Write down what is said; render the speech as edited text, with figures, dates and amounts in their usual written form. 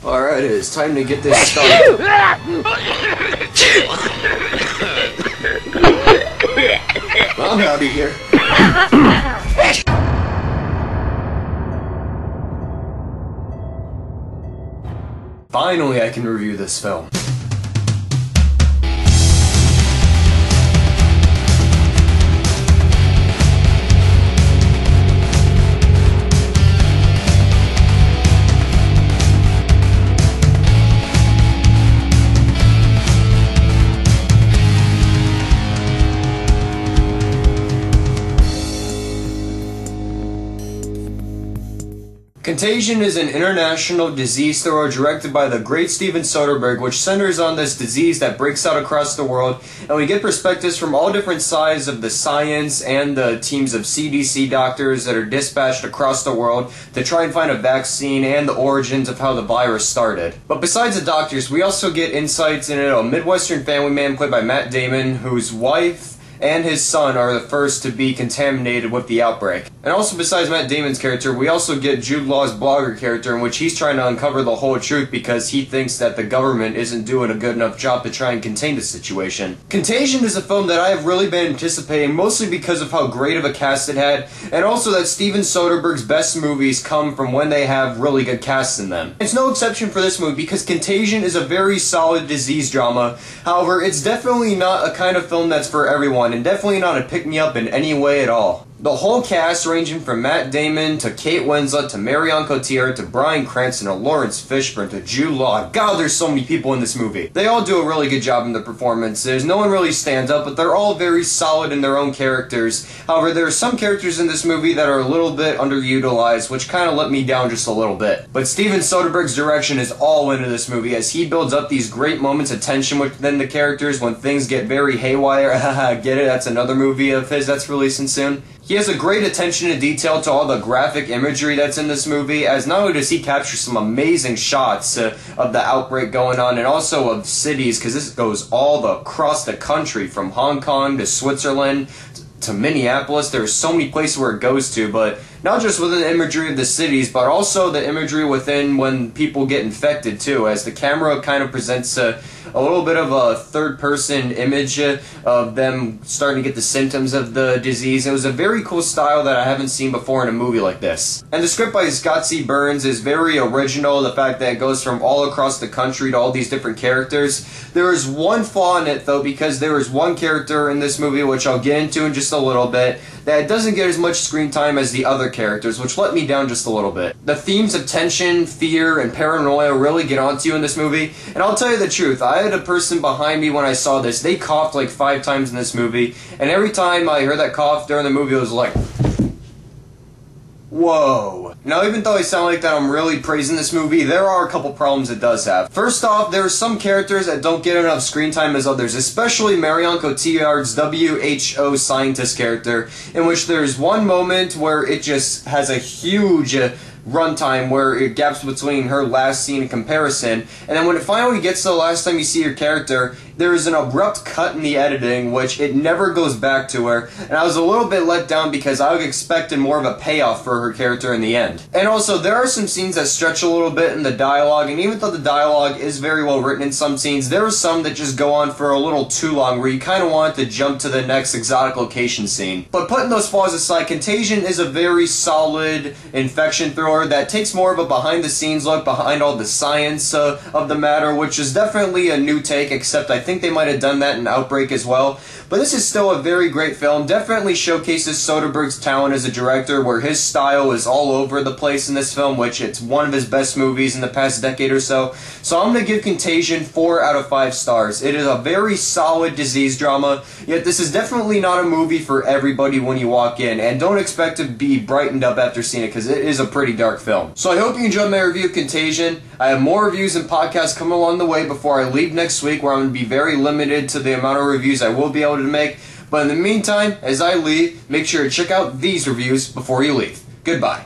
Alright, it is time to get this started. I'm out of here. Finally, I can review this film. Contagion is an international disease thriller directed by the great Steven Soderbergh, which centers on this disease that breaks out across the world, and we get perspectives from all different sides of the science and the teams of CDC doctors that are dispatched across the world to try and find a vaccine and the origins of how the virus started. But besides the doctors, we also get insights into a Midwestern family man played by Matt Damon, whose wife and his son are the first to be contaminated with the outbreak. And also, besides Matt Damon's character, we also get Jude Law's blogger character, in which he's trying to uncover the whole truth because he thinks that the government isn't doing a good enough job to try and contain the situation. Contagion is a film that I have really been anticipating, mostly because of how great of a cast it had, and also that Steven Soderbergh's best movies come from when they have really good casts in them. It's no exception for this movie because Contagion is a very solid disease drama. However, it's definitely not a kind of film that's for everyone, and definitely not a pick-me-up in any way at all. The whole cast, ranging from Matt Damon to Kate Winslet to Marion Cotillard to Bryan, Cranston to Laurence, Fishburne to Jude Law. God, there's so many people in this movie. They all do a really good job in their performances. No one really stands up, but they're all very solid in their own characters. However, there are some characters in this movie that are a little bit underutilized, which kind of let me down just a little bit. But Steven Soderbergh's direction is all into this movie, as he builds up these great moments of tension within the characters when things get very haywire. Haha, get it? That's another movie of his that's releasing soon. He has a great attention to detail to all the graphic imagery that's in this movie, as not only does he capture some amazing shots of the outbreak going on, and also of cities, because this goes all across the country, from Hong Kong to Switzerland to Minneapolis. There are so many places where it goes to, but not just within the imagery of the cities, but also the imagery within when people get infected too, as the camera kind of presents a little bit of a third-person image of them starting to get the symptoms of the disease. It was a very cool style that I haven't seen before in a movie like this. And the script by Scott C. Burns is very original, the fact that it goes from all across the country to all these different characters. There is one flaw in it, though, because there is one character in this movie, which I'll get into in just a little bit, that doesn't get as much screen time as the other characters, which let me down just a little bit. The themes of tension, fear, and paranoia really get onto you in this movie, and I'll tell you the truth, I had a person behind me when I saw this. They coughed like 5 times in this movie, and every time I heard that cough during the movie, it was like, whoa. Now, even though I sound like that I'm really praising this movie, there are a couple problems it does have. First off, there are some characters that don't get enough screen time as others, especially Marion Cotillard's WHO scientist character, in which there's one moment where it just has a huge runtime where it gaps between her last scene in comparison, and then when it finally gets to the last time you see your character, there is an abrupt cut in the editing, which it never goes back to her, and I was a little bit let down because I expected more of a payoff for her character in the end. And also, there are some scenes that stretch a little bit in the dialogue, and even though the dialogue is very well written in some scenes, there are some that just go on for a little too long, where you kind of want to jump to the next exotic location scene. But putting those flaws aside, Contagion is a very solid infection thriller that takes more of a behind-the-scenes look behind all the science of the matter, which is definitely a new take, except I think they might have done that in Outbreak as well. But this is still a very great film. Definitely showcases Soderbergh's talent as a director, where his style is all over the place in this film, which it's one of his best movies in the past decade or so. So I'm going to give Contagion 4 out of 5 stars. It is a very solid disease drama, yet this is definitely not a movie for everybody when you walk in, and don't expect to be brightened up after seeing it, because it is a pretty dark film. So I hope you enjoyed my review of Contagion. I have more reviews and podcasts coming along the way before I leave next week, where I'm going to be very limited to the amount of reviews I will be able to make. But in the meantime, as I leave, make sure to check out these reviews before you leave. Goodbye.